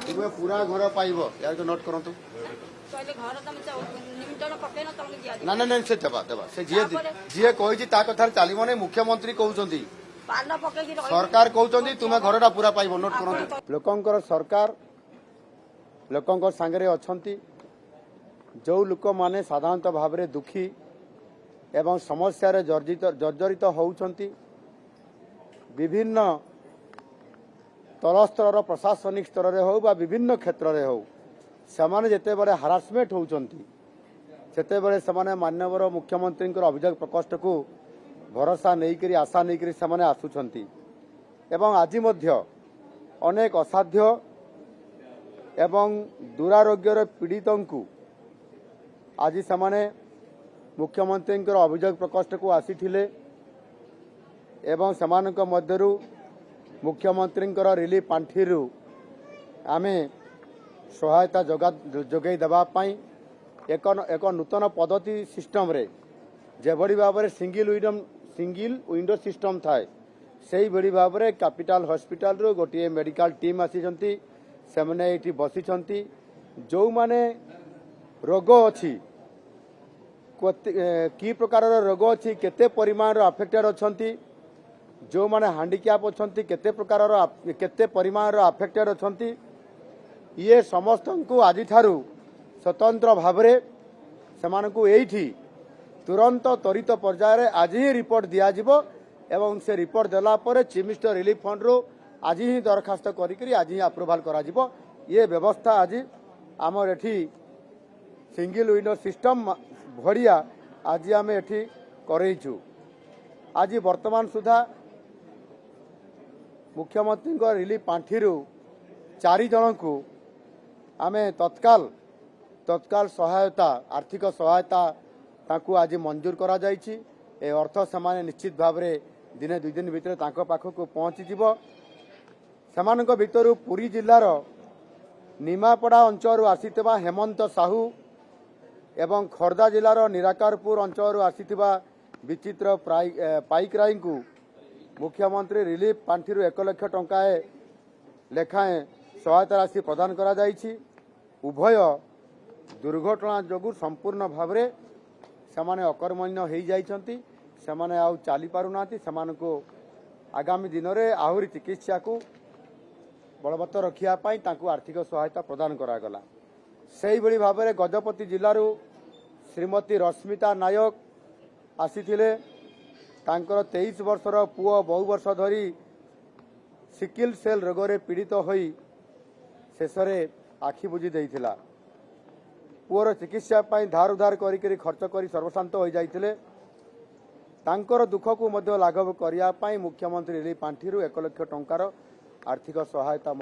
तुम्हें पूरा घर पाइब यार नोट करूँ ना ना नहीं से देवा देवा से जी कही कथार चलो नहीं मुख्यमंत्री कहते सरकार कहते तुम्हें घरटा पूरा पाइब नोट करूँ लोकंकर सरकार लोकंकर सांगरे अछंती जो लोक माने साधारणतः भाव में दुखी एवं समस्या जर्जरित होउछंती विभिन्न तलस्तर प्रशासनिक स्तर में हो विभिन्न क्षेत्र में हो से जिते बड़े हारासमेंट होउछंती सेते बड़े से माननीय मुख्यमंत्री अभियोग प्रकोष्ठ को भरोसा नहीं आशा नहीं से आसुछंती एवं आज अनेक असाध्य एवं दुरारोग्यर पीड़ितों को आज से मुख्यमंत्री अभियोग प्रकोष्ठ को आसीथिले एवं समानक मध्यरु मुख्यमंत्री रिलीफ पांठी आमे सहायता जोगाई देवाई एक नूतन पद्धति सिस्टम रे जेभली भाव में सिंगल विंडो सिस्टम थाए से भली भाव में कैपिटल हॉस्पिटल रो गोटे मेडिकल टीम आसी से बसी जो माने रोग अच्छी कि प्रकार रोग अच्छी केते परिमाण अफेक्टेड अच्छी जो माने हैंडिकैप अच्छी केते प्रकार केते परिमाण अफेक्टेड अच्छी ये समस्त को आज ठारू स्वतंत्र भाव से तुरंत त्वरित पर्यायर आज ही रिपोर्ट दिज्व एवं से रिपोर्ट देला चीफ मिनिस्टर रिलीफ फंड रो आज ही दरखास्त करी आज ही अप्रूवाल करा ये व्यवस्था आज आमर एठी सिंगल विंडो सिस्टम भड़िया आज आम एठी करैछु आज वर्तमान सुधा मुख्यमंत्री रिलीफ पांठी 4 जन को आम तत्काल सहायता आर्थिक सहायता ताकू आज मंजूर करा जायछि ए अर्थ से निश्चित भाव में दिने 2 दिन भितर तांको पाखक पहुंची जीवो सेमानक भितरु पुरी जिल्लार निमापड़ा अंचल आसीथिबा हेमंत साहू एवं खोर्धा जिलार निराकारपुर अंचल आसीथिबा विचित्र पाइकराई को मुख्यमंत्री रिलीफ पांठी 1 लाख टंका लेखाएं सहायता राशि प्रदान करा जायछि उभय दुर्घटना जोगु संपूर्ण भाव में सेमाने अकर्मण्य हो जाइछंती सेमाने आउ चली पारुनांती सेमानको आगामी दिन में आहुरी चिकित्सा को बलवत्तर रखिया पाई तांको आर्थिक सहायता प्रदान करागला सेही भली भाव में गजपति जिल्लारू श्रीमती रश्मिता नायक आसीथिले तांकर 23 वर्षर पुओ बहु वर्ष धरी सिकिल सेल रोग पीड़ित होई शेषरे आखि बुझी देइथिला पुओर चिकित्सा पाई धार उधार करी खर्च करी सर्वशांत हो जाइथिले तांकर दुख को मध्य लाघव करिया पाई मुख्यमंत्री रिलीफ पांठी 1 लाख टंकार आर्थिक सहायता